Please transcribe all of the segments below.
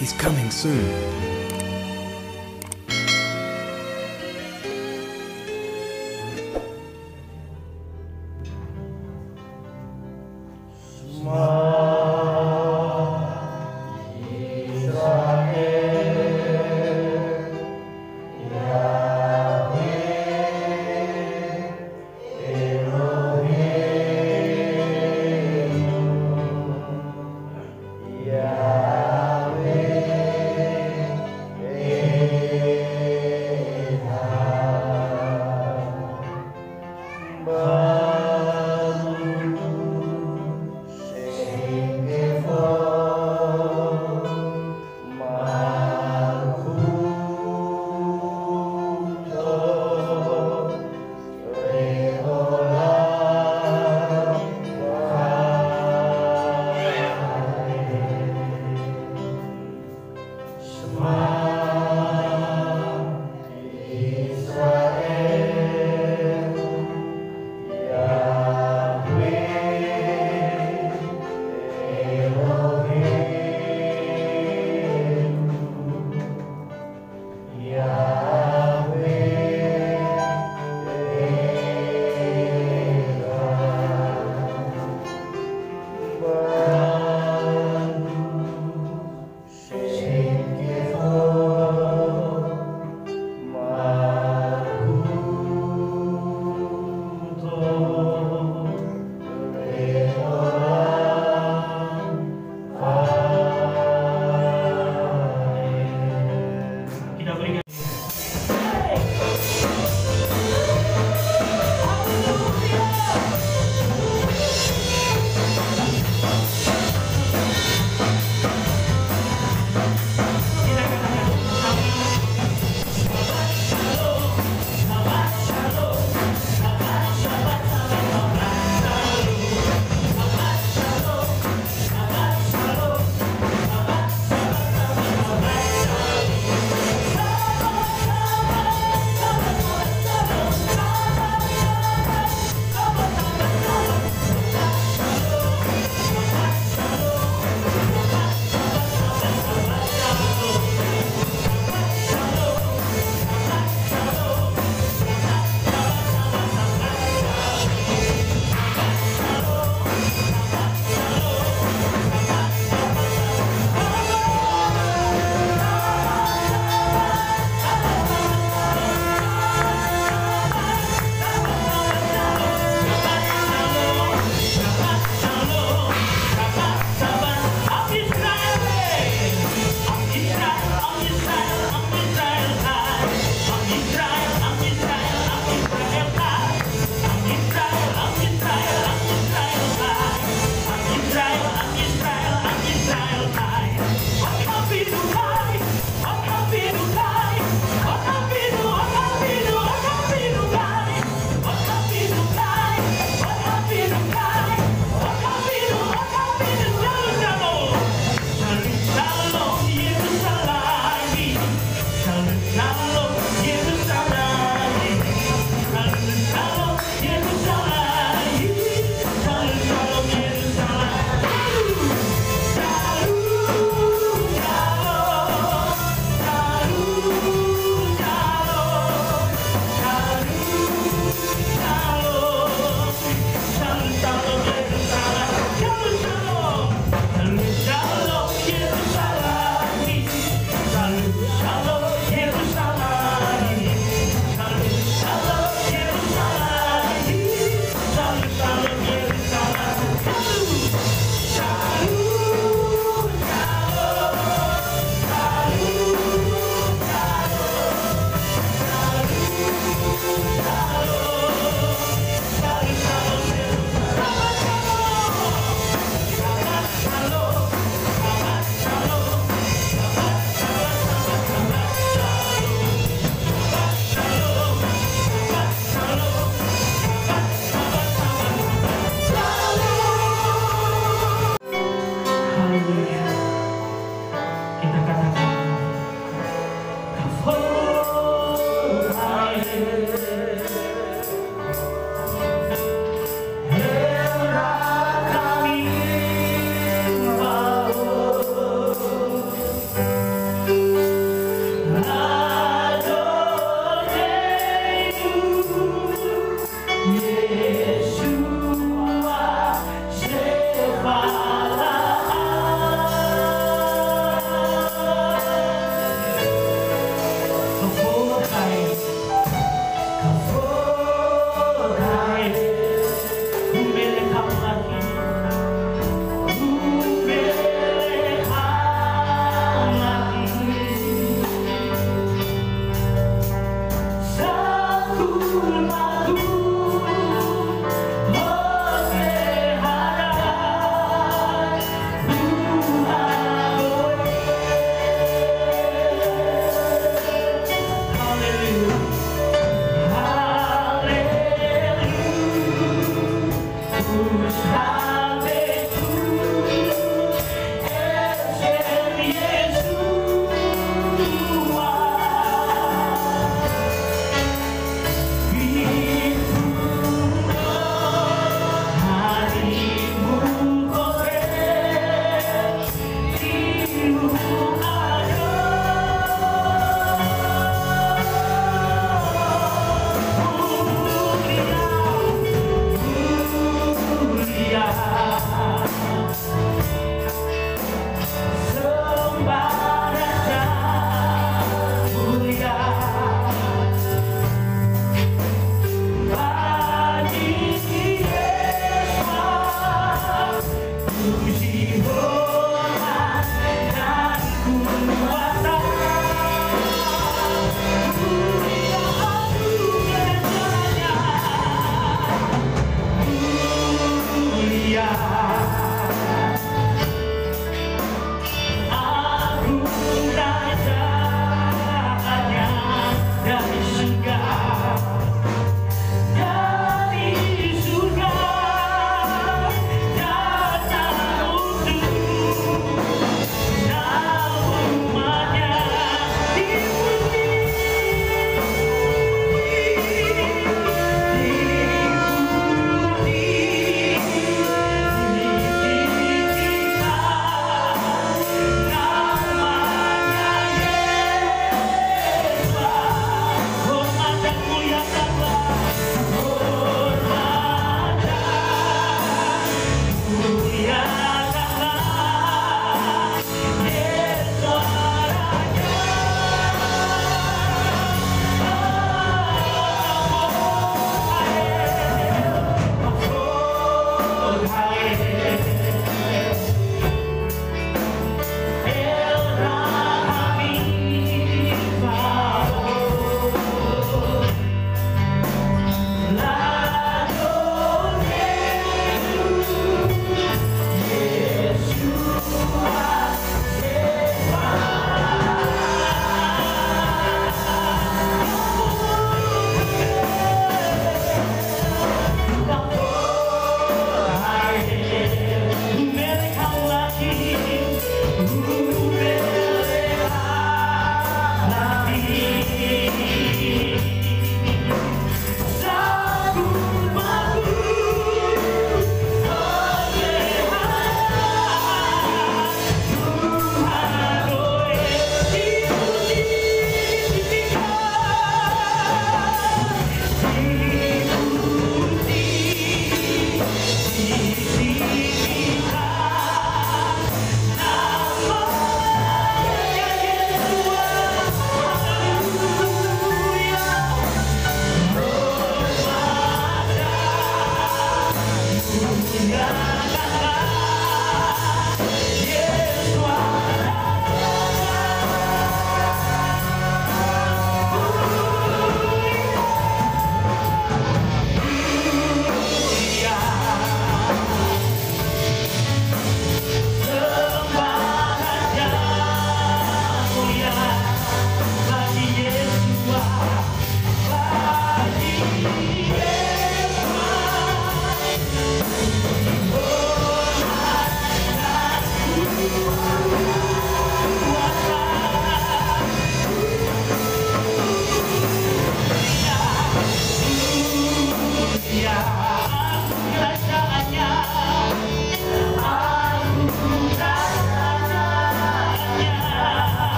He's coming soon.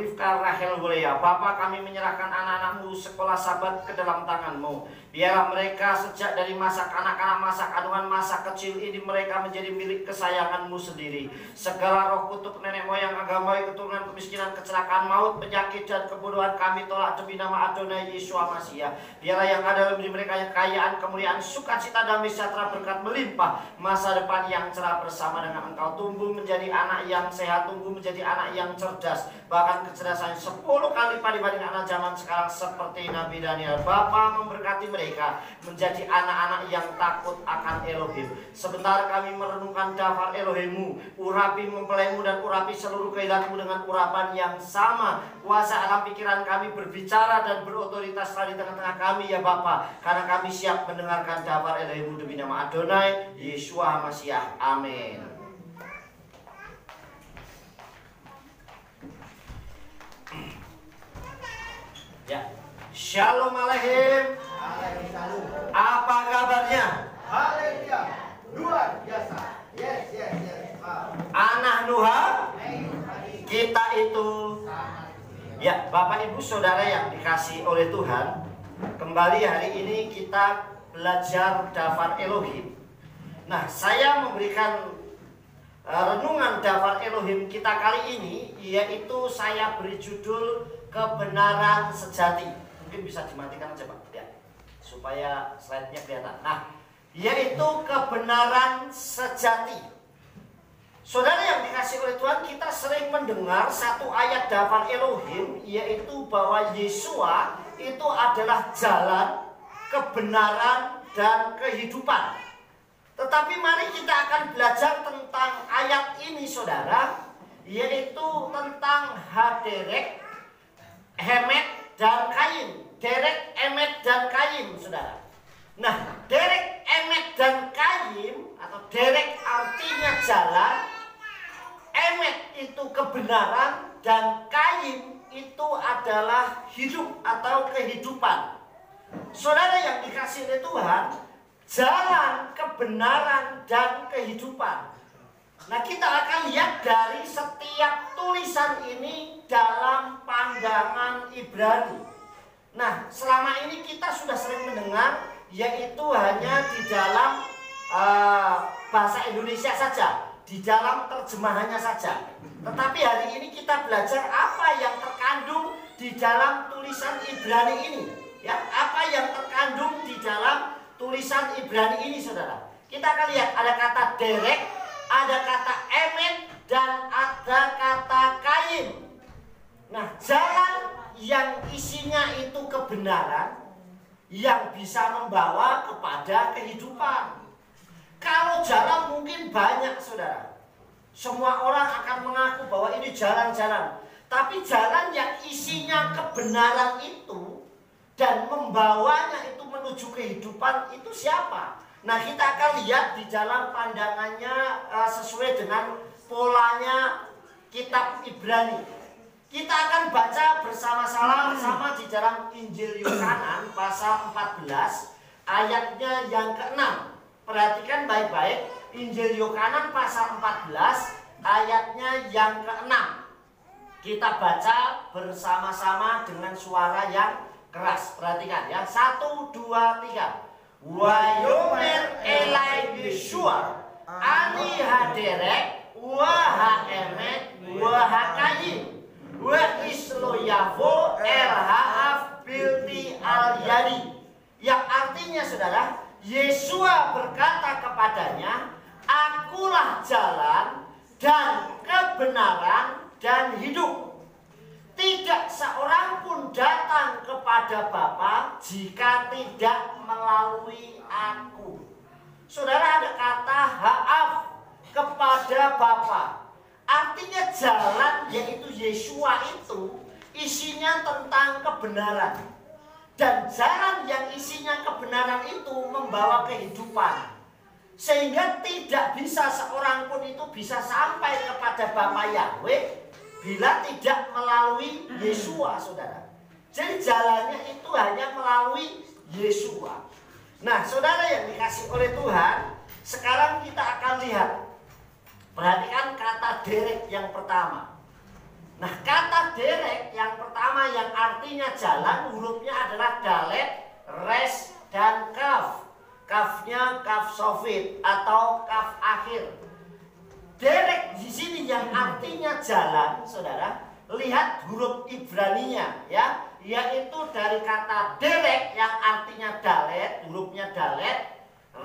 Rifka, Rahel, Wilea. Bapa, kami menyerahkan anak-anakmu sekolah Sabat ke dalam tanganmu. Biarlah mereka sejak dari masa kanak-kanak, masa kandungan, masa kecil ini mereka menjadi milik kesayanganmu sendiri. Segala roh kutuk, nenek moyang, agama, keturunan, kemiskinan, kecelakaan, maut, penyakit, dan kebodohan kami tolak demi nama Adonai Yeshua Mashiach. Biarlah yang ada dalam diri mereka yang kekayaan, kemuliaan, sukacita, damai sejahtera, berkat melimpah, masa depan yang cerah bersama dengan Engkau. Tumbuh menjadi anak yang sehat, tumbuh menjadi anak yang cerdas, bahkan kecerdasan 10 kali lipat dibanding anak zaman sekarang seperti Nabi Daniel. Bapa memberkati mereka menjadi anak-anak yang takut akan Elohim. Sebentar kami merenungkan daftar Elohimmu, urapi mempelaimu dan urapi seluruh kehidupanmu dengan urapan yang sama. Kuasa alam pikiran kami berbicara dan berotoritas di tengah-tengah kami ya Bapa, karena kami siap mendengarkan daftar Elohimmu demi nama Adonai Yeshua Mashiach. Amin. Ya, Shalom Aleichem. Apa kabarnya? Haleluya, luar biasa. Yes. Anak Nuha, kita itu, ya Bapak Ibu Saudara yang dikasih oleh Tuhan, kembali hari ini kita belajar daftar Elohim. Nah, saya memberikan renungan daftar Elohim kita kali ini, yaitu saya beri judul kebenaran sejati. Mungkin bisa dimatikan aja Pak ya, supaya slide-nya kelihatan. Nah, yaitu kebenaran sejati. Saudara yang dikasih oleh Tuhan, kita sering mendengar satu ayat daftar Elohim, yaitu bahwa Yeshua itu adalah jalan, kebenaran, dan kehidupan. Tetapi mari kita akan belajar tentang ayat ini saudara, yaitu tentang Haderek, Emet, dan Kain. Derek, Emet, dan Kain saudara. Nah, Derek, Emet, dan Kain, atau Derek artinya jalan, Emet itu kebenaran, dan Kain itu adalah hidup atau kehidupan. Saudara yang dikasih oleh Tuhan, jalan, kebenaran, dan kehidupan. Nah, kita akan lihat dari setiap tulisan ini dalam pandangan Ibrani. Nah, selama ini kita sudah sering mendengar, yaitu hanya di dalam bahasa Indonesia saja, di dalam terjemahannya saja. Tetapi hari ini kita belajar apa yang terkandung di dalam tulisan Ibrani ini, ya, apa yang terkandung di dalam tulisan Ibrani ini, saudara. Kita akan lihat ada kata derek, ada kata emet, dan ada kata kain. Nah, jalan yang isinya itu kebenaran yang bisa membawa kepada kehidupan. Kalau jalan mungkin banyak, saudara. Semua orang akan mengaku bahwa ini jalan-jalan. Tapi jalan yang isinya kebenaran itu dan membawanya itu menuju kehidupan itu siapa? Nah, kita akan lihat di dalam pandangannya sesuai dengan polanya kitab Ibrani. Kita akan baca bersama-sama di dalam Injil Yohanan pasal 14 ayatnya yang ke-6. Perhatikan baik-baik, Injil Yohanan pasal 14 ayatnya yang ke-6. Kita baca bersama-sama dengan suara yang keras. Perhatikan ya. 1, 2, 3. Wayomer elai Yeshua ani haderek wa haemet wa hakayin wa isloyavo elhaaf bilti al-yadi. Yang artinya, saudara, Yesua berkata kepadanya, akulah jalan dan kebenaran dan hidup. Tidak seorang pun datang kepada Bapa jika tidak melalui aku. Saudara, ada kata haaf, kepada Bapa. Artinya jalan, yaitu Yesua itu isinya tentang kebenaran. Dan jalan yang isinya kebenaran itu membawa kehidupan. Sehingga tidak bisa seorang pun itu bisa sampai kepada Bapa Yahweh bila tidak melalui Yesua, saudara. Jadi jalannya itu hanya melalui Yesua. Nah, saudara yang dikasih oleh Tuhan, sekarang kita akan lihat. Perhatikan kata derek yang pertama. Nah, kata derek yang pertama yang artinya jalan, hurufnya adalah dalet, res, dan kaf. Kafnya kaf sofit atau kaf akhir. Derek di sini yang artinya jalan, saudara. Lihat huruf Ibraninya, ya, yaitu dari kata derek yang artinya dalet, hurufnya dalet,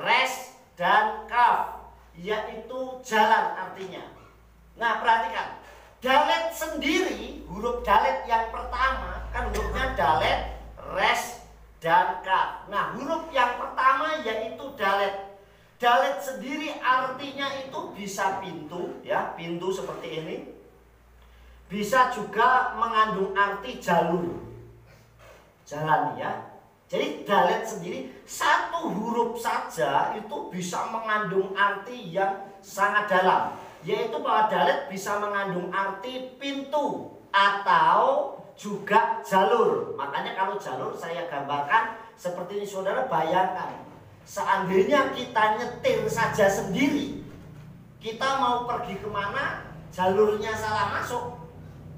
res, dan kaf, yaitu jalan artinya. Nah, perhatikan. Dalet sendiri, huruf dalet yang pertama, kan hurufnya dalet, res, dan kaf. Nah, huruf yang pertama yaitu dalet. Dalet sendiri artinya itu bisa pintu, ya, pintu seperti ini. Bisa juga mengandung arti jalur, jalan, ya. Jadi dalet sendiri satu huruf saja itu bisa mengandung arti yang sangat dalam, yaitu bahwa dalet bisa mengandung arti pintu atau juga jalur. Makanya kalau jalur saya gambarkan seperti ini, saudara. Bayangkan seandainya kita nyetir saja sendiri, kita mau pergi kemana, jalurnya salah masuk,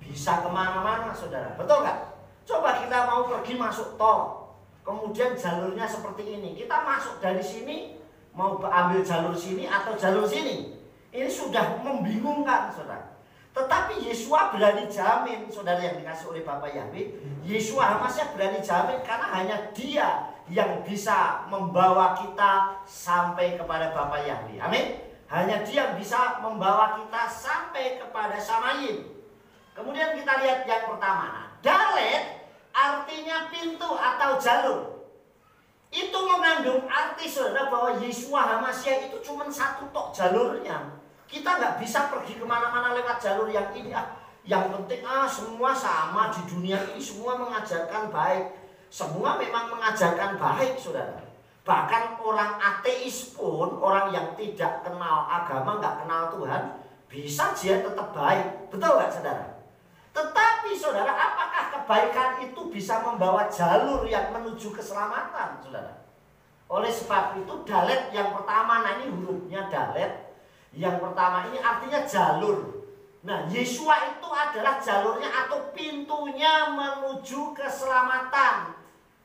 bisa kemana-mana, saudara. Betul nggak? Coba kita mau pergi masuk tol, kemudian jalurnya seperti ini, kita masuk dari sini mau ambil jalur sini atau jalur sini, ini sudah membingungkan, saudara. Tetapi Yesua berani jamin, saudara yang dikasih oleh Bapa Yahweh, Yesua Hamasya berani jamin karena hanya Dia yang bisa membawa kita sampai kepada Bapa Yahweh. Amin. Hanya Dia yang bisa membawa kita sampai kepada Samayim. Kemudian kita lihat yang pertama. Nah, dalet artinya pintu atau jalur. Itu mengandung arti, saudara, bahwa Yesua Hamasya itu cuma satu tok jalurnya. Kita nggak bisa pergi kemana-mana lewat jalur yang ini. Yang penting semua sama di dunia ini, semua mengajarkan baik. Semua memang mengajarkan baik, saudara. Bahkan orang ateis pun, orang yang tidak kenal agama, nggak kenal Tuhan, bisa dia tetap baik. Betul nggak, saudara? Tetapi, saudara, apakah kebaikan itu bisa membawa jalur yang menuju keselamatan, saudara? Oleh sebab itu dalet yang pertama, nah ini hurufnya dalet. Yang pertama ini artinya jalur. Nah, Yeshua itu adalah jalurnya atau pintunya menuju keselamatan.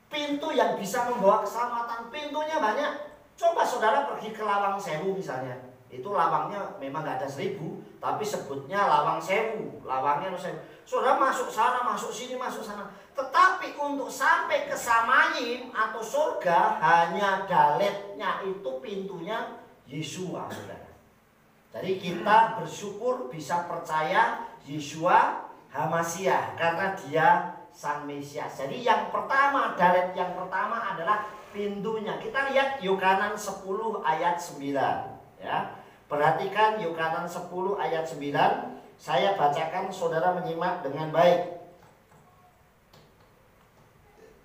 Pintu yang bisa membawa keselamatan. Pintunya banyak. Coba saudara pergi ke Lawang Sewu misalnya. Itu lawangnya memang nggak ada 1000, tapi sebutnya Lawang Sewu. Lawangnya Sewu. Saudara masuk sana, masuk sini, masuk sana. Tetapi untuk sampai ke Samayim atau surga, hanya daletnya itu pintunya Yeshua, saudara. Jadi kita bersyukur bisa percaya Yeshua HaMasyiah karena dia Sang Mesias. Jadi yang pertama, dalet yang pertama adalah pintunya. Kita lihat Yohanan 10 ayat 9 ya. Perhatikan Yohanan 10 ayat 9. Saya bacakan, saudara menyimak dengan baik.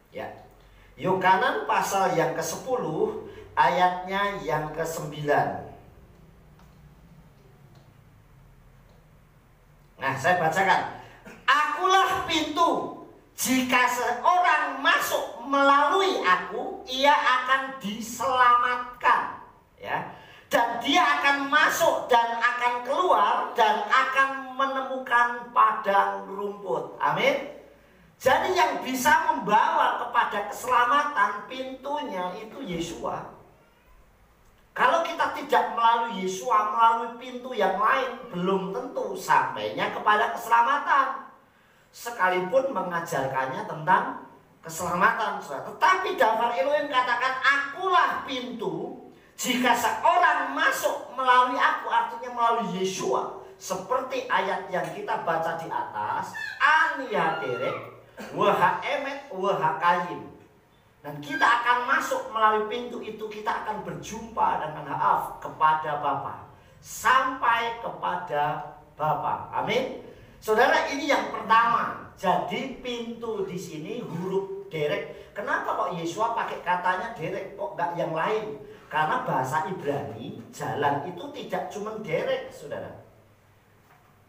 Ya. Yohanan pasal yang ke-10 ayatnya yang ke-9. Nah, saya bacakan. Akulah pintu. Jika seorang masuk melalui aku, ia akan diselamatkan, ya. Dan dia akan masuk dan akan keluar dan akan menemukan padang rumput. Amin. Jadi yang bisa membawa kepada keselamatan pintunya itu Yeshua. Kalau kita tidak melalui Yeshua, melalui pintu yang lain, belum tentu sampainya kepada keselamatan. Sekalipun mengajarkannya tentang keselamatan. Tetapi daftar Elohim katakan, akulah pintu. Jika seorang masuk melalui aku, artinya melalui Yeshua. Seperti ayat yang kita baca di atas, Ania derek, waha emet, waha kayim. Dan kita akan masuk melalui pintu itu, kita akan berjumpa dengan Haaf kepada Bapa, sampai kepada Bapa. Amin. Saudara, ini yang pertama. Jadi pintu di sini huruf derek. Kenapa kok Yeshua pakai katanya derek, kok enggak yang lain? Karena bahasa Ibrani jalan itu tidak cuma derek, saudara.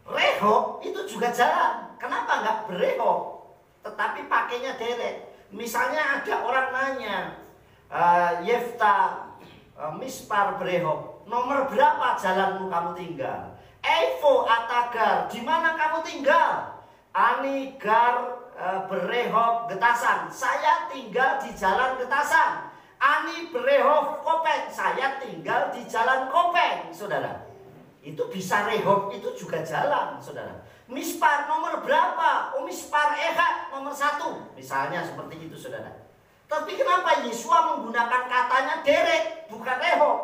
Rehok itu juga jalan. Kenapa enggak berehok, tetapi pakainya derek? Misalnya ada orang nanya, Yefta, Mispar Brehok, nomor berapa jalanmu kamu tinggal? Evo Atagar, di mana kamu tinggal? Anigar Berehok Getasan, saya tinggal di jalan Getasan. Ani Berehok Kopeng, saya tinggal di jalan Kopeng, saudara. Itu bisa rehok, itu juga jalan, saudara. Mispar nomor berapa? Oh, Mispar Ehad nomor 1. Misalnya seperti itu, saudara. Tapi kenapa Yeshua menggunakan katanya derek, bukan rehok?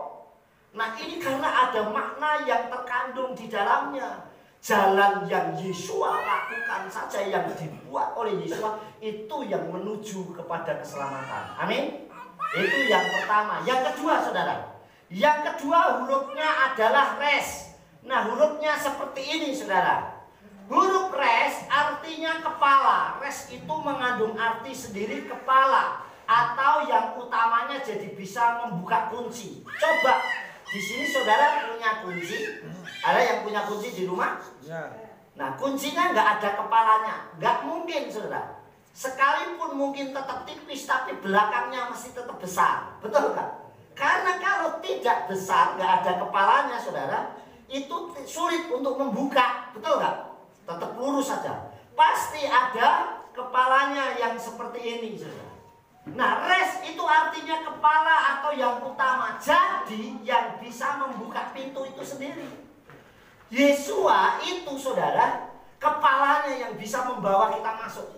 Nah, ini karena ada makna yang terkandung di dalamnya. Jalan yang Yeshua lakukan saja, yang dibuat oleh Yeshua, itu yang menuju kepada keselamatan. Amin. Itu yang pertama. Yang kedua, saudara. Yang kedua hurufnya adalah res. Nah, hurufnya seperti ini, saudara. Huruf res artinya kepala. Res itu mengandung arti sendiri kepala, atau yang utamanya jadi bisa membuka kunci. Coba di sini saudara punya kunci. Ada yang punya kunci di rumah? Ya. Nah, kuncinya nggak ada kepalanya, nggak mungkin, saudara. Sekalipun mungkin tetap tipis, tapi belakangnya mesti tetap besar. Betul nggak? Karena kalau tidak besar, nggak ada kepalanya, saudara, itu sulit untuk membuka. Betul nggak? Tetap lurus saja. Pasti ada kepalanya yang seperti ini, saudara. Nah, res itu artinya kepala atau yang utama. Jadi yang bisa membuka pintu itu sendiri. Yeshua itu, saudara, kepalanya yang bisa membawa kita masuk.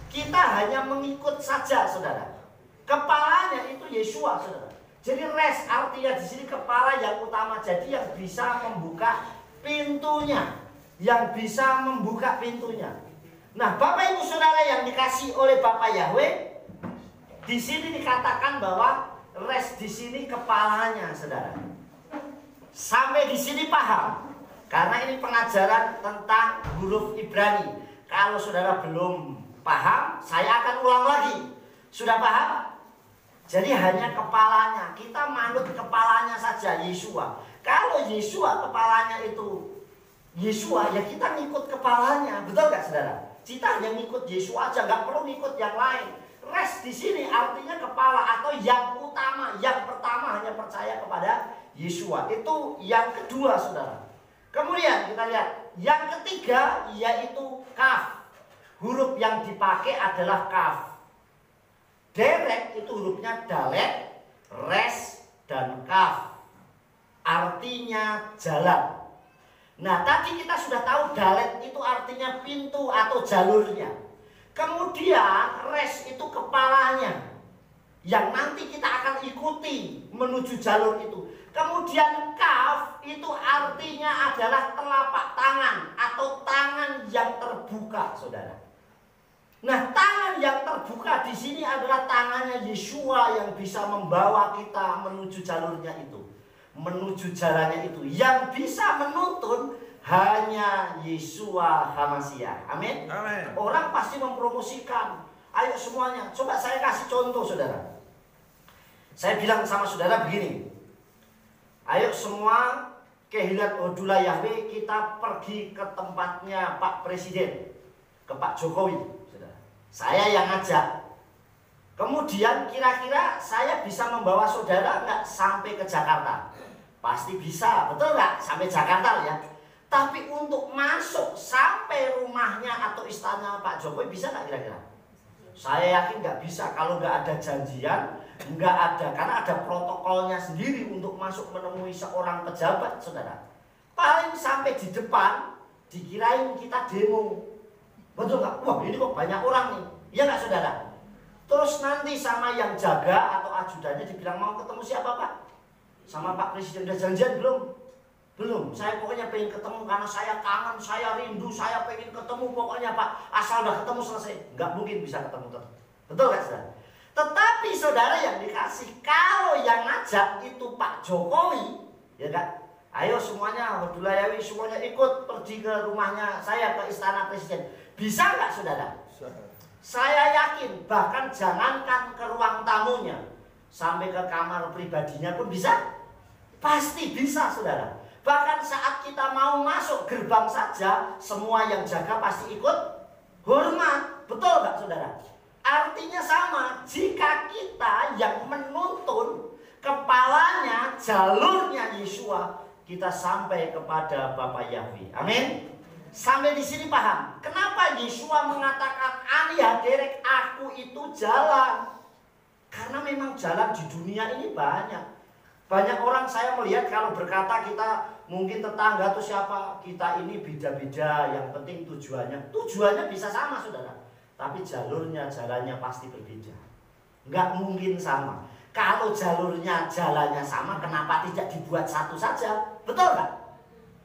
Kita hanya mengikut saja, saudara. Kepalanya itu Yeshua, saudara. Jadi res artinya di sini kepala yang utama. Jadi yang bisa membuka pintunya, yang bisa membuka pintunya. Nah, Bapak Ibu Saudara yang dikasih oleh Bapak Yahweh, di sini dikatakan bahwa res di sini kepalanya, saudara. Sampai di sini paham? Karena ini pengajaran tentang huruf Ibrani. Kalau saudara belum paham, saya akan ulang lagi. Sudah paham? Jadi hanya kepalanya. Kita manut kepalanya saja, Yeshua. Kalau Yeshua kepalanya itu Yeshua, ya kita ngikut kepalanya. Betul gak, saudara? Kita hanya ngikut Yeshua aja, gak perlu ngikut yang lain. Res di sini artinya kepala atau yang utama. yang pertama hanya percaya kepada Yesua. Itu yang kedua, saudara. Kemudian kita lihat yang ketiga, yaitu kaf. Huruf yang dipakai adalah kaf. Derek itu hurufnya dalet, res, dan kaf. Artinya jalan. Nah, tadi kita sudah tahu dalet itu artinya pintu atau jalurnya. Kemudian res itu kepalanya, yang nanti kita akan ikuti menuju jalur itu. Kemudian kaf itu artinya adalah telapak tangan atau tangan yang terbuka, saudara. Nah, tangan yang terbuka di sini adalah tangannya Yesua yang bisa membawa kita menuju jalurnya itu, menuju jalannya itu. Yang bisa menuntun hanya Yesua HaMasyiah. Amin. Amin. Orang pasti mempromosikan. Ayo semuanya. Coba saya kasih contoh, saudara. Saya bilang sama saudara begini. Ayo semua ke Hilal Odula Yahweh, kita pergi ke tempatnya Pak Presiden, ke Pak Jokowi, saudara. Saya yang ngajak. Kemudian kira-kira saya bisa membawa saudara nggak sampai ke Jakarta? Pasti bisa, betul nggak? Sampai Jakarta ya. Tapi untuk masuk sampai rumahnya atau istana Pak Jokowi bisa nggak kira-kira? Saya yakin nggak bisa kalau nggak ada janjian, nggak ada, karena ada protokolnya sendiri untuk masuk menemui seorang pejabat, saudara. Paling sampai di depan dikirain kita demo, betul nggak? Wah, ini kok banyak orang nih, iya nggak, saudara? Terus nanti sama yang jaga atau ajudannya dibilang mau ketemu siapa, Pak? Sama Pak Presiden. Udah janjian belum? Belum. Saya pokoknya pengen ketemu karena saya kangen, saya rindu, saya pengen ketemu pokoknya, Pak. Asal udah ketemu selesai. Nggak mungkin bisa ketemu. Betul kan, saudara? Tetapi saudara yang dikasih, kalau yang ngajak itu Pak Jokowi, ya kan? Ayo semuanya, Odulayawi semuanya ikut pergi ke rumahnya saya, ke istana Presiden. Bisa nggak, saudara? Saya yakin, bahkan jangankan ke ruang tamunya, sampai ke kamar pribadinya pun bisa. Pasti bisa, saudara. Bahkan saat kita mau masuk gerbang saja, semua yang jaga pasti ikut hormat. Betul nggak, saudara? Artinya sama, jika kita yang menuntun kepalanya, jalurnya Yesua, kita sampai kepada Bapa Yahweh. Amin. Sampai di sini paham? Kenapa Yesua mengatakan Ani haderek, aku itu jalan? Karena memang jalan di dunia ini banyak. Banyak orang saya melihat kalau berkata kita mungkin tetangga atau siapa, kita ini beda-beda, yang penting tujuannya bisa sama, saudara. Tapi jalurnya, jalannya pasti berbeda. Nggak mungkin sama. Kalau jalurnya, jalannya sama, kenapa tidak dibuat satu saja? Betul nggak?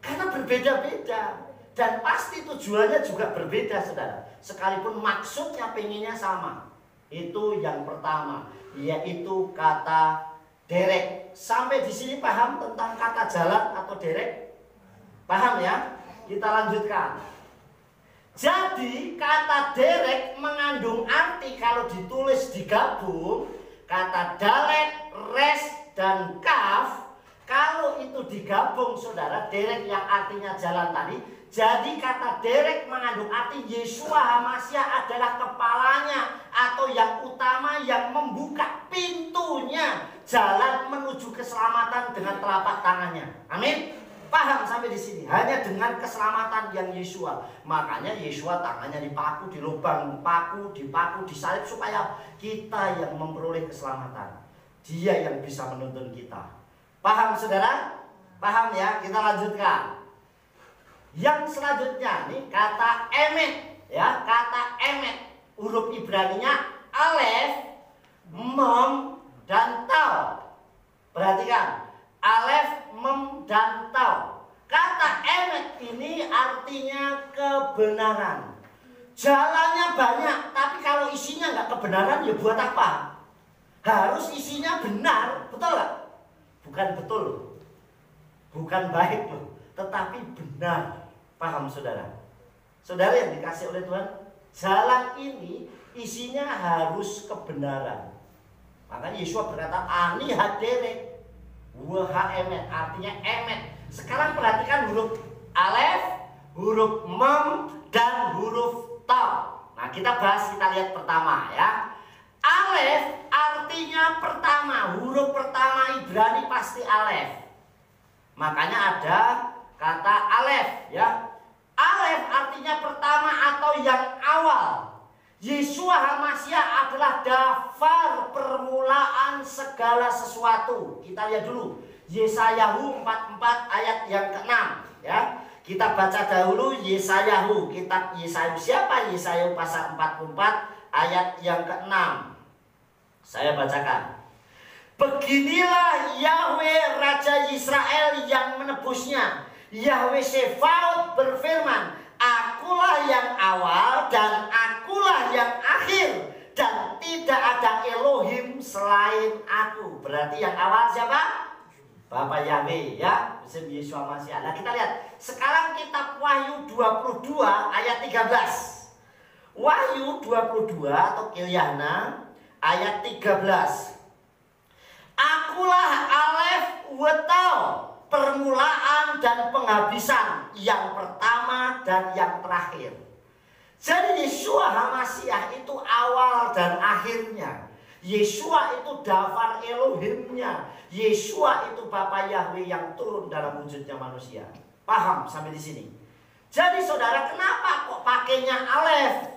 Karena berbeda-beda. Dan pasti tujuannya juga berbeda, saudara. Sekalipun maksudnya pengennya sama. Itu yang pertama, yaitu kata derek. Sampai di sini paham tentang kata jalan atau derek? Paham ya? Kita lanjutkan. Jadi kata derek mengandung arti kalau ditulis digabung, kata dalet, res, dan kaf. Kalau itu digabung, saudara, derek yang artinya jalan tadi. Jadi kata derek mengandung arti Yesua HaMasyiah adalah kepalanya atau yang utama yang membuka pintunya jalan menuju keselamatan dengan telapak tangannya. Amin. Paham sampai di sini? Hanya dengan keselamatan yang Yesua. Makanya Yesua tangannya dipaku, di lubang paku, dipaku, disalib supaya kita yang memperoleh keselamatan. Dia yang bisa menuntun kita. Paham, saudara? Paham ya? Kita lanjutkan. Yang selanjutnya nih kata emet, ya, kata emet, huruf Ibraninya alef, mem, dan tau. Perhatikan, alef, mem, dan tau. Kata emet ini artinya kebenaran. Jalannya banyak, tapi kalau isinya nggak kebenaran, ya buat apa? Harus isinya benar, betul nggak? Bukan betul, bukan baik loh, tetapi benar. Paham, saudara? Saudara yang dikasih oleh Tuhan, jalan ini isinya harus kebenaran. Makanya Yesua berkata ani haderek, wah emet, artinya emet. Sekarang perhatikan huruf alef, huruf mem, dan huruf tau. Nah, kita bahas, kita lihat pertama ya. Alef artinya pertama, huruf pertama Ibrani pasti alef. Makanya ada kata alef ya. Alef artinya pertama atau yang awal. Yeshua HaMashiach adalah daftar permulaan segala sesuatu. Kita lihat dulu Yesayahu 44 ayat yang ke-6 ya. Kita baca dahulu Yesayahu, kitab Yesayahu. Siapa Yesayahu pasal 44 ayat yang ke-6. Saya bacakan. Beginilah Yahweh Raja Israel yang menebusnya. Yahweh Sebaot berfirman, Akulah yang awal dan akulah yang akhir, dan tidak ada Elohim selain aku. Berarti yang awal siapa? Bapak Yahweh ya, Yesus HaMashiach. Nah kita lihat sekarang kitab Wahyu 22 ayat 13. Wahyu 22 atau Kilyana ayat 13. Akulah Alef Wetau, permulaan dan penghabisan, yang pertama dan yang terakhir. Jadi Yeshua HaMashiach itu awal dan akhirnya. Yeshua itu daftar Elohimnya. Yeshua itu Bapa Yahweh yang turun dalam wujudnya manusia. Paham sampai di sini? Jadi saudara, kenapa kok pakainya alef?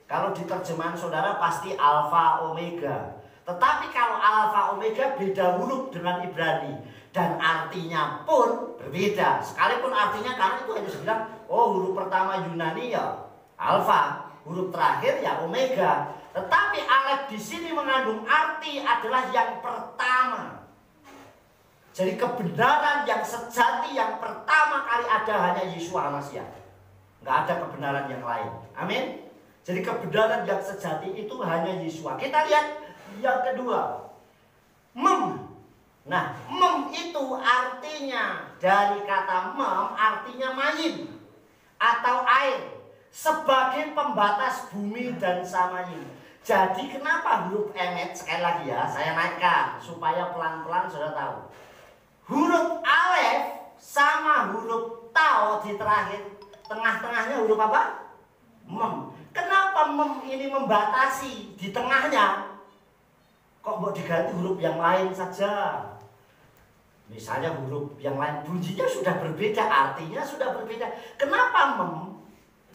Kalau di terjemahan saudara pasti alfa omega. Tetapi kalau alfa omega beda huruf dengan Ibrani, dan artinya pun berbeda. Sekalipun artinya, karena itu hanya bilang, oh huruf pertama Yunani ya alfa, huruf terakhir ya omega. Tetapi alef di sini mengandung arti adalah yang pertama. Jadi kebenaran yang sejati yang pertama kali ada hanya Yeshua HaMashiach. Nggak ada kebenaran yang lain. Amin. Jadi kebenaran yang sejati itu hanya Yeshua. Kita lihat yang kedua, mem. Nah, mem itu artinya, dari kata mem artinya mayim atau air, sebagai pembatas bumi dan samayim. Jadi kenapa huruf emet, sekali lagi ya, saya naikkan supaya pelan-pelan sudah tahu. Huruf alef sama huruf tau di terakhir, tengah-tengahnya huruf apa? Mem. Kenapa mem ini membatasi di tengahnya? Kok mau diganti huruf yang lain saja? Misalnya huruf yang lain bunyinya sudah berbeda, artinya sudah berbeda. Kenapa mem?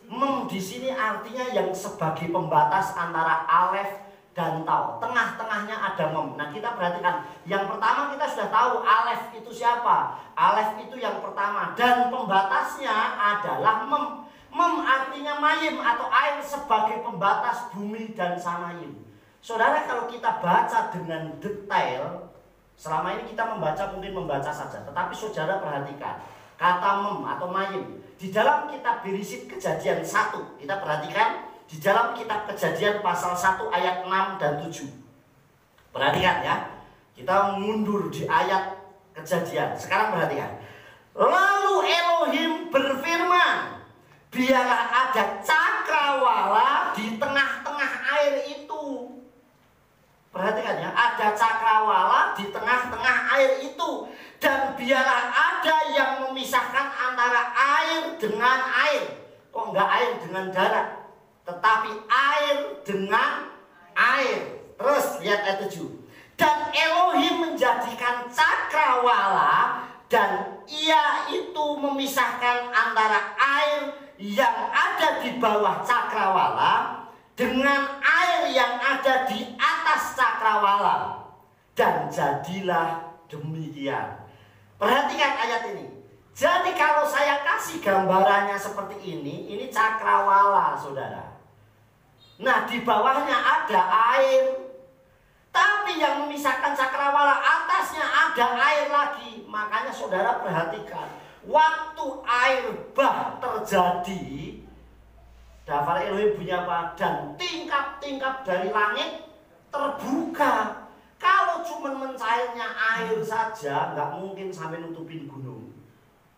Mem di sini artinya yang sebagai pembatas antara alef dan tau. Tengah-tengahnya ada mem. Nah kita perhatikan. Yang pertama kita sudah tahu alef itu siapa. Alef itu yang pertama. Dan pembatasnya adalah mem. Mem artinya mayim atau air sebagai pembatas bumi dan samayim. Saudara, kalau kita baca dengan detail, selama ini kita mungkin membaca saja. Tetapi saudara perhatikan. Kata mem atau mayim di dalam kitab Bereshit Kejadian 1, kita perhatikan di dalam kitab Kejadian pasal 1 ayat 6 dan 7. Perhatikan ya. Kita mundur di ayat Kejadian. Sekarang perhatikan. Lalu Elohim berfirman, biarlah ada cakrawala di tengah-tengah air itu. Perhatikan ya, ada cakrawala di tengah-tengah air itu. Dan biarlah ada yang memisahkan antara air dengan air. Kok enggak air dengan darat, tetapi air dengan air. Terus lihat ayat 7. Dan Elohim menjadikan cakrawala, dan ia itu memisahkan antara air yang ada di bawah cakrawala dengan air yang ada di atas cakrawala. Dan jadilah demikian. Perhatikan ayat ini. Jadi kalau saya kasih gambarannya seperti ini cakrawala, saudara. Nah di bawahnya ada air. Tapi yang memisahkan cakrawala, atasnya ada air lagi. Makanya saudara perhatikan, waktu air bah terjadi, daftar Elohim bunyi apa? Dan tingkap-tingkap dari langit terbuka. Kalau cuma mencairnya air saja, nggak mungkin sampai nutupin gunung.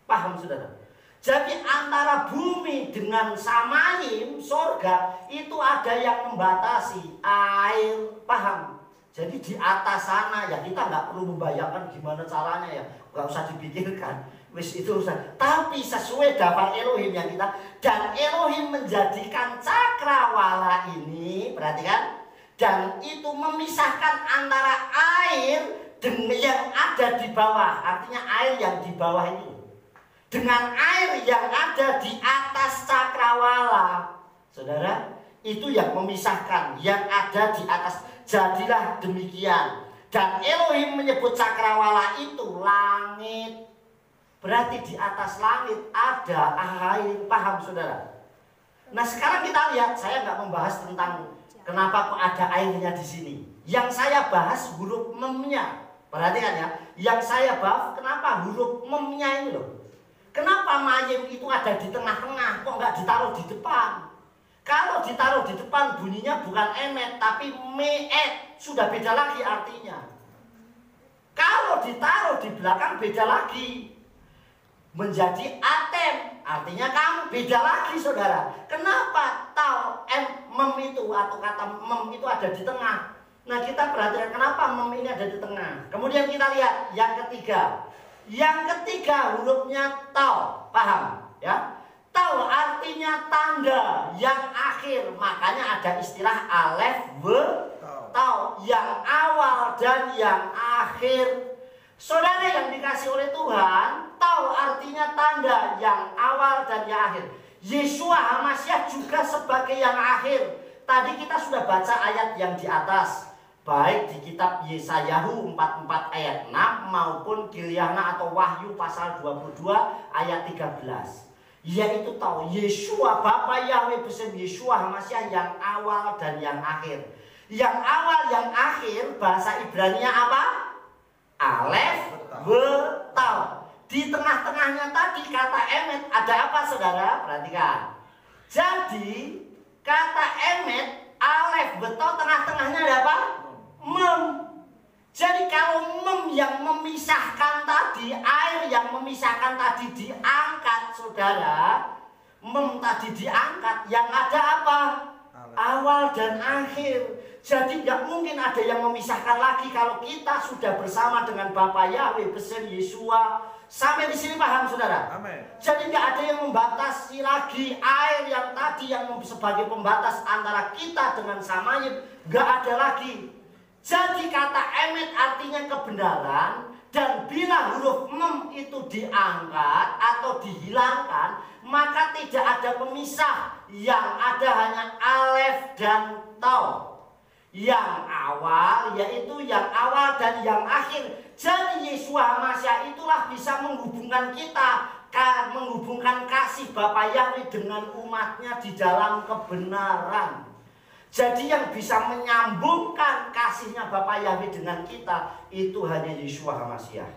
Paham saudara? Jadi antara bumi dengan samayim, sorga, itu ada yang membatasi air. Paham? Jadi di atas sana ya kita nggak perlu membayangkan gimana caranya ya, nggak usah dipikirkan. Wis itu usah. Tapi sesuai daftar Elohim yang kita, dan Elohim menjadikan cakrawala ini, perhatikan, dan itu memisahkan antara air dengan yang ada di bawah, artinya air yang di bawah itu, dengan air yang ada di atas cakrawala. Saudara, itu yang memisahkan, yang ada di atas. Jadilah demikian. Dan Elohim menyebut cakrawala itu langit. Berarti di atas langit ada air. Paham saudara? Nah sekarang kita lihat, saya nggak membahas tentang kenapa kok ada airnya di sini. Yang saya bahas huruf memnya. Perhatikan ya, yang saya bahas kenapa huruf memnya ini loh. Kenapa mayim itu ada di tengah-tengah, kok nggak ditaruh di depan? Kalau ditaruh di depan bunyinya bukan emet tapi meet, sudah beda lagi artinya. Kalau ditaruh di belakang beda lagi, menjadi atem, artinya kamu, beda lagi saudara. Kenapa tau mem itu atau kata mem itu ada di tengah? Nah kita perhatikan kenapa mem ini ada di tengah. Kemudian kita lihat yang ketiga. Yang ketiga hurufnya tau, paham ya? Tau artinya tanda yang akhir, makanya ada istilah alef be tau, yang awal dan yang akhir. Saudara yang dikasih oleh Tuhan, tau artinya tanda yang awal dan yang akhir. Yeshua HaMasyiah juga sebagai yang akhir. Tadi kita sudah baca ayat yang di atas, baik di kitab Yesayahu 44 ayat 6 maupun Gilyahna atau Wahyu pasal 22 ayat 13. Yaitu tahu Yeshua Bapa Yahweh bersama Yeshua HaMasyiah yang awal dan yang akhir. Yang awal yang akhir bahasa Ibrani apa? Alef betau. Di tengah-tengahnya tadi kata emet ada apa saudara? Perhatikan. Jadi kata emet alef betau tengah-tengahnya ada apa? Mem. Jadi kalau mem yang memisahkan tadi, air yang memisahkan tadi diangkat saudara, mem tadi diangkat, yang ada apa? Awal dan akhir. Jadi nggak mungkin ada yang memisahkan lagi kalau kita sudah bersama dengan Bapa Yahweh bersama Yeshua. Sampai di sini paham saudara? Amin. Jadi nggak ada yang membatasi lagi air yang tadi yang sebagai pembatas antara kita dengan Samayim, nggak ada lagi. Jadi kata emet artinya kebenaran, dan bila huruf mem itu diangkat atau dihilangkan, maka tidak ada pemisah, yang ada hanya alef dan tau. Yang awal yaitu yang awal dan yang akhir. Jadi Yeshua HaMasyiah itulah bisa menghubungkan kita, menghubungkan kasih Bapa Yahweh dengan umatnya di dalam kebenaran. Jadi yang bisa menyambungkan kasihnya Bapa Yahweh dengan kita itu hanya Yeshua HaMasyiah.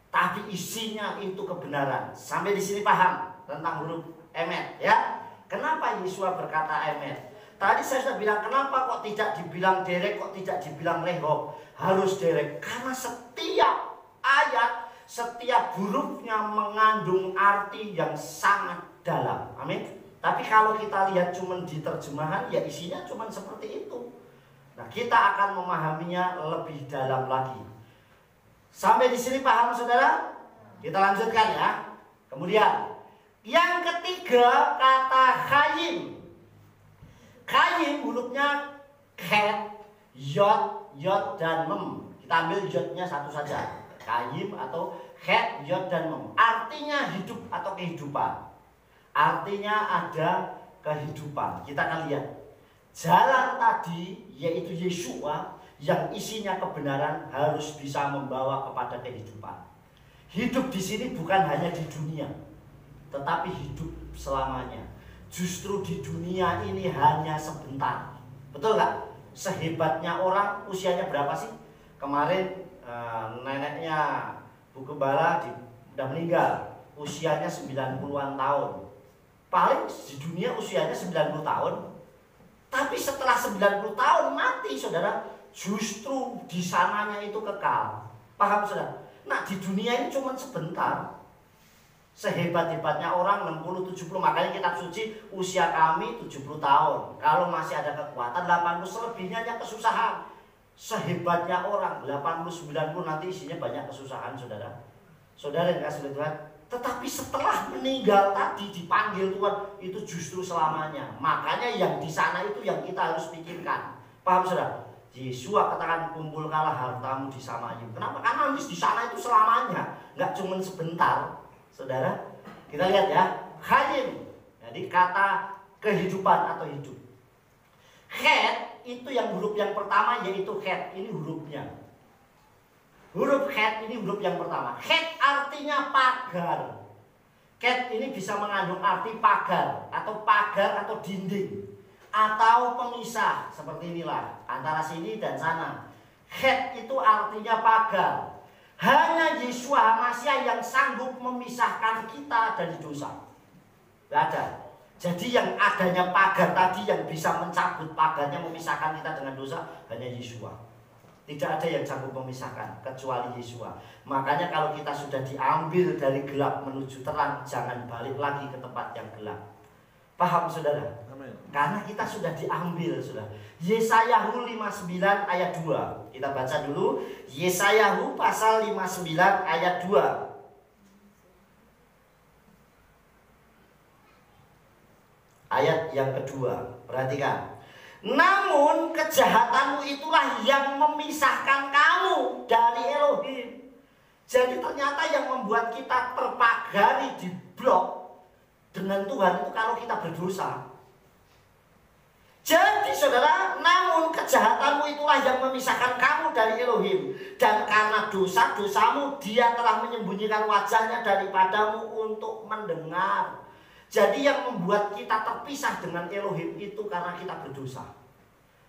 Tapi isinya itu kebenaran. Sampai di sini paham tentang huruf emet ya? Kenapa Yeshua berkata emet? Tadi saya sudah bilang kenapa kok tidak dibilang derek, kok tidak dibilang rehob. Harus derek karena setiap ayat, setiap hurufnya mengandung arti yang sangat dalam. Amin. Tapi kalau kita lihat cuma di terjemahan, ya isinya cuma seperti itu. Nah, kita akan memahaminya lebih dalam lagi. Sampai di sini paham saudara? Kita lanjutkan ya. Kemudian yang ketiga kata chayim. Chayim hurufnya khet, yod, yod dan mem. Kita ambil yodnya satu saja. Chayim atau khet, yod dan mem. Artinya hidup atau kehidupan. Artinya ada kehidupan. Kita akan lihat jalan tadi yaitu Yeshua yang isinya kebenaran harus bisa membawa kepada kehidupan. Hidup di sini bukan hanya di dunia, tetapi hidup selamanya. Justru di dunia ini hanya sebentar. Betul nggak? Sehebatnya orang usianya berapa sih? Kemarin neneknya Bu Gembala udah meninggal. Usianya 90-an tahun. Paling di dunia usianya 90 tahun. Tapi setelah 90 tahun mati saudara. Justru di sananya itu kekal. Paham saudara? Nah di dunia ini cuma sebentar. Sehebat-hebatnya orang 60-70. Makanya kitab suci usia kami 70 tahun. Kalau masih ada kekuatan 80, selebihnya hanya kesusahan. Sehebatnya orang 80-90 nanti isinya banyak kesusahan saudara. Saudara yang kasih Tuhan. Tetapi setelah meninggal tadi dipanggil Tuhan itu justru selamanya. Makanya yang di sana itu yang kita harus pikirkan. Paham saudara? Yesua katakan kumpulkanlah hartamu di Samaria. Kenapa? Karena nanti di sana itu selamanya, nggak cuma sebentar, saudara. Kita lihat ya, Hayim, jadi kata kehidupan atau hidup. Het itu yang huruf yang pertama yaitu het, ini hurufnya. Huruf het ini huruf yang pertama. Het artinya pagar. Het ini bisa mengandung arti pagar atau dinding atau pemisah, seperti inilah antara sini dan sana. Het itu artinya pagar. Hanya Yesua HaMasyiah yang sanggup memisahkan kita dari dosa. Tidak ada. Jadi yang adanya pagar tadi yang bisa mencabut pagarnya, memisahkan kita dengan dosa, hanya Yesua. Tidak ada yang sanggup memisahkan kecuali Yesua. Makanya kalau kita sudah diambil dari gelap menuju terang, jangan balik lagi ke tempat yang gelap. Paham saudara? Amin. Karena kita sudah diambil, sudah. Yesayahu 59 ayat 2. Kita baca dulu Yesayahu pasal 59 ayat 2. Ayat yang kedua, perhatikan. Namun kejahatanmu itulah yang memisahkan kamu dari Elohim. Jadi ternyata yang membuat kita terpagari di blok dengan Tuhan itu kalau kita berdosa. Jadi saudara, namun kejahatanmu itulah yang memisahkan kamu dari Elohim. Dan karena dosa-dosamu dia telah menyembunyikan wajahnya daripadamu untuk mendengar. Jadi yang membuat kita terpisah dengan Elohim itu karena kita berdosa.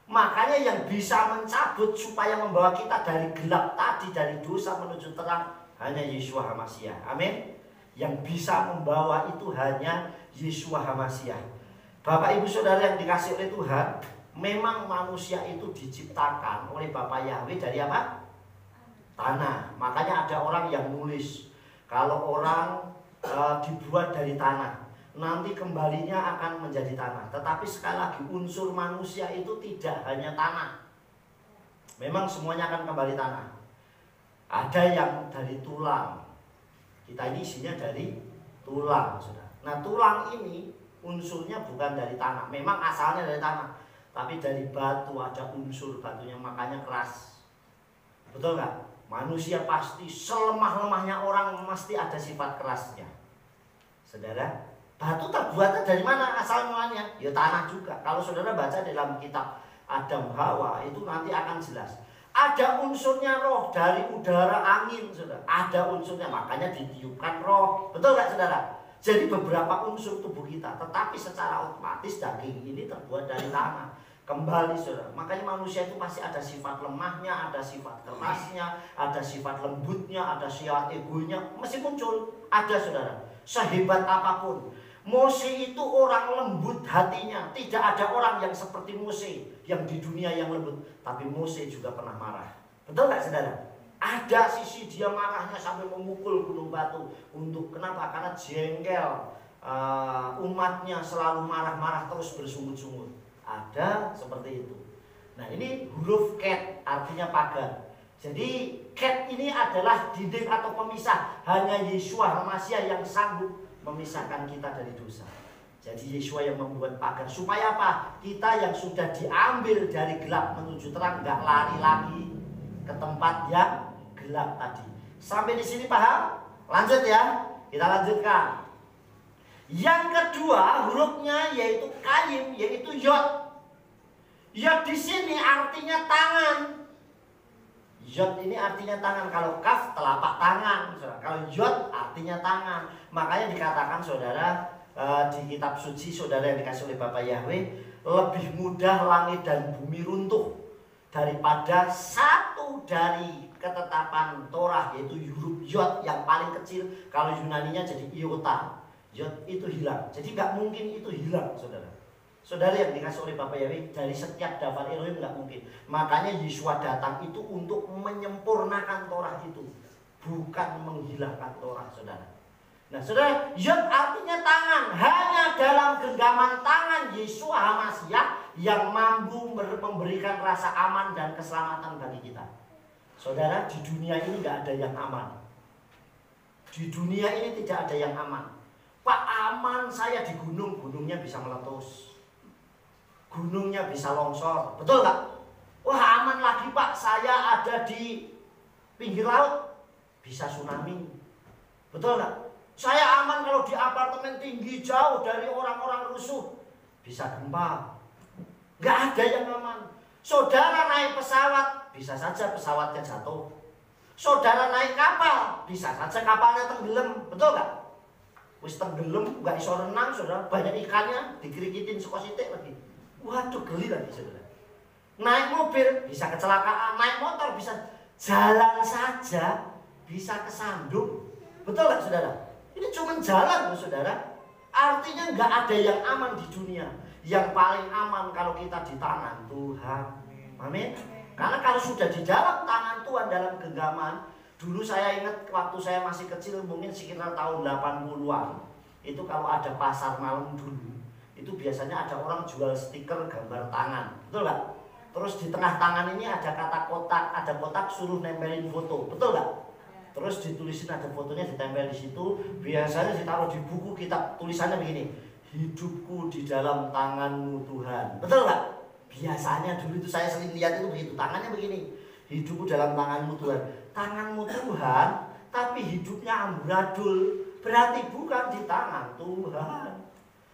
Makanya yang bisa mencabut supaya membawa kita dari gelap tadi, dari dosa menuju terang, hanya Yesua HaMasyiah. Amin. Yang bisa membawa itu hanya Yesua HaMasyiah. Bapak ibu saudara yang dikasih oleh Tuhan, memang manusia itu diciptakan oleh Bapa Yahweh dari apa? Tanah. Makanya ada orang yang nulis, kalau orang dibuat dari tanah, nanti kembalinya akan menjadi tanah. Tetapi sekali lagi unsur manusia itu tidak hanya tanah. Memang semuanya akan kembali tanah. Ada yang dari tulang. Kita ini isinya dari tulang, saudara. Nah tulang ini unsurnya bukan dari tanah. Memang asalnya dari tanah, tapi dari batu, ada unsur batunya, makanya keras. Betul nggak? Manusia pasti selemah-lemahnya orang pasti ada sifat kerasnya. Saudara, batu terbuatnya dari mana asal mulanya? Ya tanah juga. Kalau saudara baca dalam kitab Adam Hawa itu nanti akan jelas. Ada unsurnya roh dari udara angin, saudara. Ada unsurnya, makanya ditiupkan roh. Betul nggak saudara? Jadi beberapa unsur tubuh kita, tetapi secara otomatis daging ini terbuat dari tanah. Kembali saudara, makanya manusia itu pasti ada sifat lemahnya, ada sifat kerasnya, ada sifat lembutnya, ada sifat egonya, mesti muncul. Ada saudara, sehebat apapun. Mose itu orang lembut hatinya. Tidak ada orang yang seperti Mose yang di dunia yang lembut. Tapi Mose juga pernah marah. Betul nggak saudara? Ada sisi dia marahnya sampai memukul gunung batu. Untuk kenapa? Karena jengkel, umatnya selalu marah-marah terus bersungut-sungut. Ada seperti itu. Nah ini huruf ket artinya pagar. Jadi ket ini adalah dinding atau pemisah. Hanya Yesua HaMasyiah yang sanggup memisahkan kita dari dosa. Jadi Yesua yang membuat pagar. Supaya apa? Kita yang sudah diambil dari gelap menuju terang nggak lari lagi ke tempat yang gelap tadi. Sampai di sini paham? Lanjut ya. Kita lanjutkan. Yang kedua hurufnya yaitu kayim, yaitu yod. Yod di sini artinya tangan. Yod ini artinya tangan. Kalau kaf telapak tangan, saudara. Kalau yod artinya tangan. Makanya dikatakan saudara di kitab suci saudara yang dikasih oleh Bapa Yahweh, lebih mudah langit dan bumi runtuh daripada satu dari ketetapan Torah, yaitu huruf yod yang paling kecil. Kalau Yunaninya jadi iota, yod itu hilang. Jadi nggak mungkin itu hilang saudara. Saudara yang dikasih oleh Bapa Yahweh, dari setiap daftar Elohim nggak mungkin. Makanya Yesua datang itu untuk menyempurnakan Torah itu, bukan menghilangkan Torah saudara. Nah saudara, yod artinya tangan. Hanya dalam genggaman tangan Yesua HaMasyiah yang mampu memberikan rasa aman dan keselamatan bagi kita. Saudara, di dunia ini nggak ada yang aman. Di dunia ini tidak ada yang aman. Pak, aman saya di gunung, gunungnya bisa meletus, gunungnya bisa longsor, betul nggak? Wah, aman lagi Pak, saya ada di pinggir laut, bisa tsunami. Betul nggak? Saya aman kalau di apartemen tinggi jauh dari orang-orang rusuh, bisa gempa. Nggak ada yang aman. Saudara naik pesawat, bisa saja pesawatnya jatuh. Saudara naik kapal, bisa saja kapalnya tenggelam. Betul nggak? Wis tenggelam, nggak iso renang, saudara. Banyak ikannya, dikerikitin sekositik lagi. Waduh, geli lagi, saudara. Naik mobil, bisa kecelakaan. Naik motor, bisa jalan saja, bisa kesandung. Betul nggak, saudara? Ini cuma jalan, saudara. Artinya nggak ada yang aman di dunia. Yang paling aman kalau kita di tangan Tuhan. Amin. Karena kalau sudah di dalam tangan Tuhan dalam genggaman, dulu saya ingat waktu saya masih kecil, mungkin sekitar tahun 80-an, itu kalau ada pasar malam dulu, itu biasanya ada orang jual stiker gambar tangan, betul nggak? Terus di tengah tangan ini ada kata kotak, ada kotak suruh nempelin foto, betul nggak? Terus ditulisin, ada fotonya ditempel di situ, biasanya ditaruh di buku kitab, tulisannya begini, hidupku di dalam tanganmu Tuhan, betul nggak? Biasanya dulu itu saya sering lihat itu begitu, tangannya begini, hidupku dalam tanganmu Tuhan. Tanganmu Tuhan, tapi hidupnya amburadul, berarti bukan di tangan Tuhan.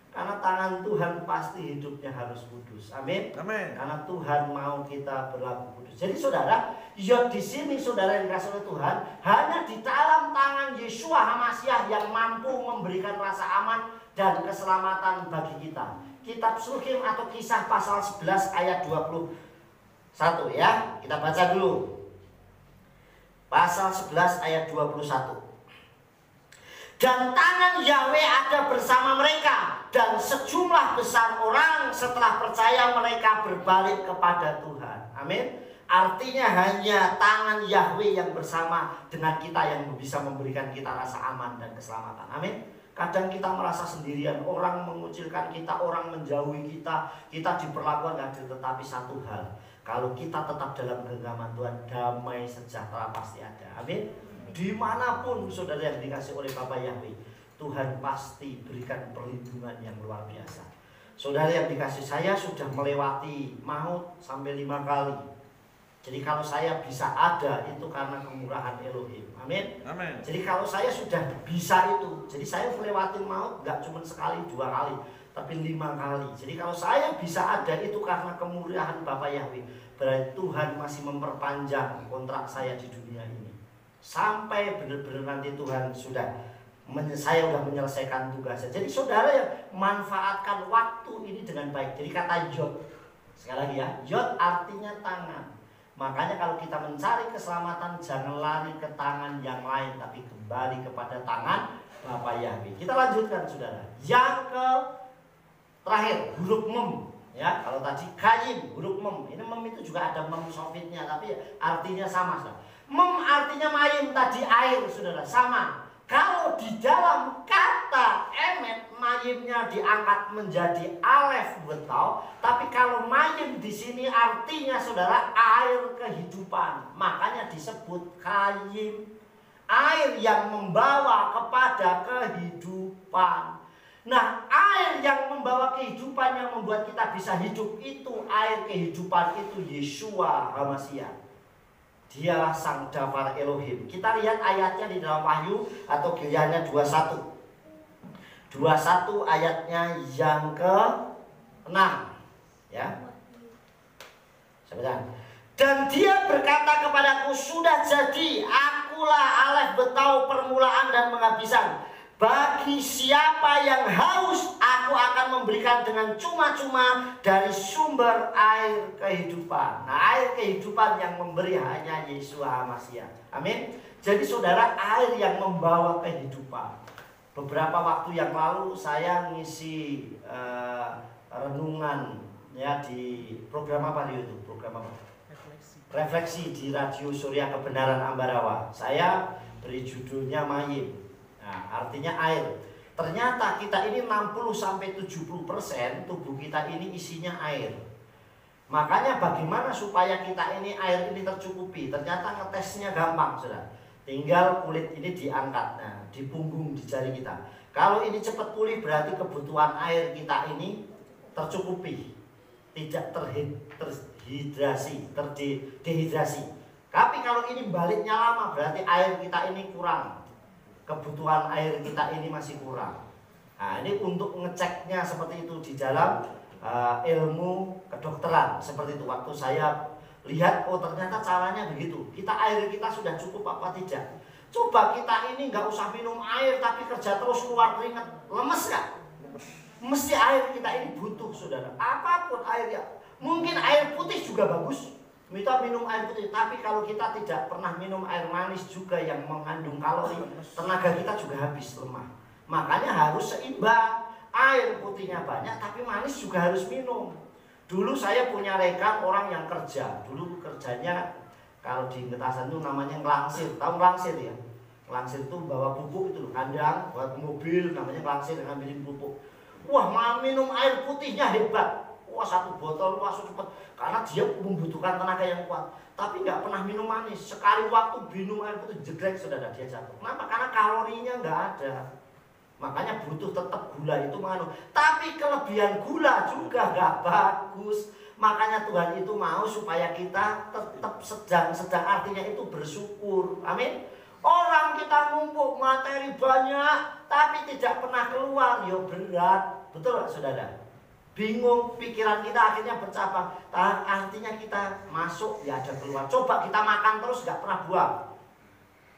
Karena tangan Tuhan pasti hidupnya harus kudus. Amin. Amin. Karena Tuhan mau kita berlaku kudus. Jadi saudara, ya di sini saudara yang dikasih oleh Tuhan, hanya di dalam tangan Yeshua HaMasyiah yang mampu memberikan rasa aman dan keselamatan bagi kita. Kitab Shukim atau Kisah pasal 11 ayat 21 ya. Kita baca dulu. Pasal 11 ayat 21. Dan tangan Yahweh ada bersama mereka, dan sejumlah besar orang setelah percaya mereka berbalik kepada Tuhan. Amin. Artinya hanya tangan Yahweh yang bersama dengan kita yang bisa memberikan kita rasa aman dan keselamatan. Amin. Kadang kita merasa sendirian, orang mengucilkan kita, orang menjauhi kita, kita diperlakukan adil. Tetapi satu hal, kalau kita tetap dalam genggaman Tuhan, damai sejahtera pasti ada. Amin. Dimanapun saudara yang dikasih oleh Bapa Yahweh, Tuhan pasti berikan perlindungan yang luar biasa. Saudara yang dikasih, saya sudah melewati maut sampai 5 kali. Jadi kalau saya bisa ada, itu karena kemurahan Elohim. Amin. Amin. Jadi kalau saya sudah bisa itu, jadi saya melewati maut gak cuma sekali 2 kali, tapi 5 kali. Jadi kalau saya bisa ada, itu karena kemurahan Bapa Yahweh. Berarti Tuhan masih memperpanjang kontrak saya di dunia ini, sampai benar-benar nanti Tuhan saya sudah menyelesaikan tugasnya. Jadi saudara yang manfaatkan waktu ini dengan baik. Jadi kata Yod, sekali lagi ya, Yod artinya tangan. Makanya kalau kita mencari keselamatan, jangan lari ke tangan yang lain, tapi kembali kepada tangan Bapa Yahweh. Kita lanjutkan saudara. Yang terakhir, huruf mem. Ya, kalau tadi kayim, huruf mem. Ini mem itu juga ada mem sofitnya, tapi artinya sama saudara. Mem artinya mayim, tadi air saudara, sama. Kalau di dalam kata emet, mayimnya diangkat menjadi alef betau, tapi kalau mayim di sini artinya saudara air kehidupan, makanya disebut kayim, air yang membawa kepada kehidupan. Nah, air yang membawa kehidupan yang membuat kita bisa hidup itu air kehidupan, itu Yeshua HaMasyiah. Dialah sang Dafar Elohim. Kita lihat ayatnya di dalam Wahyu atau Giliannya 21. 21 ayatnya yang ke-6. Ya. Sebentar. Dan dia berkata kepadaku, sudah jadi, akulah alef betau permulaan dan penghabisan. Bagi siapa yang haus, aku akan memberikan dengan cuma-cuma dari sumber air kehidupan. Nah, air kehidupan yang memberi hanya Yeshua HaMasyiah. Amin. Jadi saudara, air yang membawa kehidupan. Beberapa waktu yang lalu saya ngisi renungan ya di program apa di YouTube? Program apa? Refleksi di Radio Surya Kebenaran Ambarawa. Saya beri judulnya Mayim. Nah, artinya air. Ternyata kita ini 60-70% tubuh kita ini isinya air. Makanya bagaimana supaya kita ini air ini tercukupi? Ternyata ngetesnya gampang, saudara. Tinggal kulit ini diangkat, nah, di punggung, di jari kita. Kalau ini cepat pulih, berarti kebutuhan air kita ini tercukupi, tidak terhitung dehidrasi. Tapi kalau ini baliknya lama, berarti air kita ini kurang. Kebutuhan air kita ini masih kurang. Nah, ini untuk ngeceknya seperti itu di dalam ilmu kedokteran. Seperti itu, waktu saya lihat, oh ternyata caranya begitu. Air kita sudah cukup apa tidak. Coba kita ini nggak usah minum air, tapi kerja terus keluar keringat, lemes nggak? Mesti air kita ini butuh, saudara. Apapun air ya, mungkin air putih juga bagus. Kita minum air putih, tapi kalau kita tidak pernah minum air manis juga yang mengandung kalori, tenaga kita juga habis, lemah. Makanya harus seimbang. Air putihnya banyak, tapi manis juga harus minum. Dulu saya punya rekan orang yang kerja. Dulu kerjanya kalau di Ngetasan itu namanya ngelangsir. Tahu ngelangsir ya? Ngelangsir itu bawa pupuk itu loh, kandang buat mobil, namanya ngelangsir, ngambilin pupuk. Wah, minum air putihnya hebat. Wah, 1 botol langsung cepat, karena dia membutuhkan tenaga yang kuat. Tapi nggak pernah minum manis. Sekali waktu minum air putih jegrek, saudara, dia jatuh. Kenapa? Karena kalorinya nggak ada. Makanya butuh tetap gula itu mengandung. Tapi kelebihan gula juga nggak bagus. Makanya Tuhan itu mau supaya kita tetap sedang artinya itu bersyukur. Amin. Orang kita numpuk materi banyak, tapi tidak pernah keluar, ya berat. Betul nggak, saudara? Bingung, pikiran kita akhirnya bercabang. Artinya kita masuk, ya ada keluar. Coba kita makan terus gak pernah buang,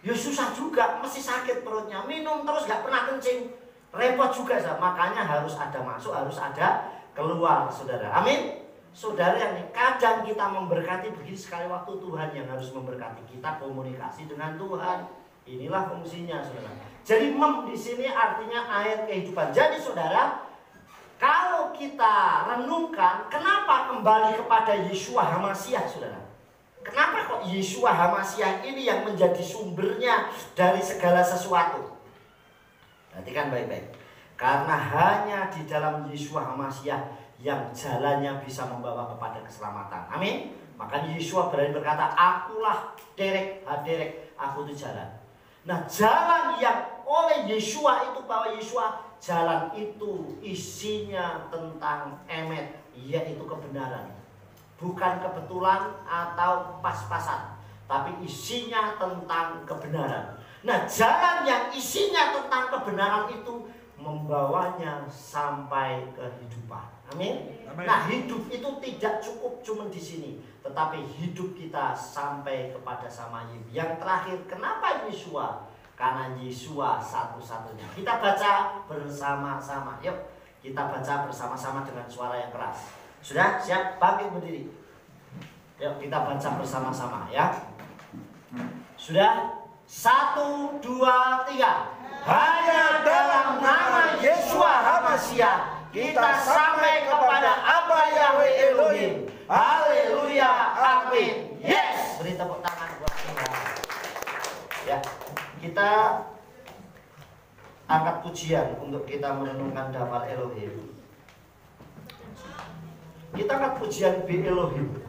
ya susah juga, mesti sakit perutnya. Minum terus gak pernah kencing, repot juga. Makanya harus ada masuk, harus ada keluar, saudara. Amin. Saudara, yang kadang kita memberkati begini, sekali waktu Tuhan yang harus memberkati kita, komunikasi dengan Tuhan. Inilah fungsinya, saudara. Jadi di sini artinya air kehidupan. Jadi saudara, kalau kita renungkan, kenapa kembali kepada Yeshua HaMasyiah, saudara? Kenapa kok Yeshua HaMasyiah ini yang menjadi sumbernya dari segala sesuatu? Perhatikan baik-baik. Karena hanya di dalam Yeshua HaMasyiah yang jalannya bisa membawa kepada keselamatan. Amin. Makanya Yeshua berani berkata, akulah derek, haderek, aku itu jalan. Nah, jalan yang oleh Yeshua itu, bahwa Yeshua jalan itu isinya tentang emet, yaitu kebenaran. Bukan kebetulan atau pas-pasan, tapi isinya tentang kebenaran. Nah, jalan yang isinya tentang kebenaran itu membawanya sampai kehidupan. Amin. Nah, hidup itu tidak cukup cuma di sini, tetapi hidup kita sampai kepada Samayim. Yang terakhir, kenapa Yeshua? Karena Yeshua satu-satunya. Kita baca bersama-sama. Yuk, kita baca bersama-sama dengan suara yang keras. Sudah? Siap? Bangkit berdiri. Yuk, kita baca bersama-sama ya. Sudah? 1, 2, 3. Hanya dalam nama Yeshua HaMasyiah kita sampai kepada Aba Yahweh Elohim. Haleluya, amin. Yes. Beri tepuk tangan buat Tuhan. Ya, kita angkat pujian untuk kita merenungkan Dafal Elohim. Kita angkat pujian Be Elohim.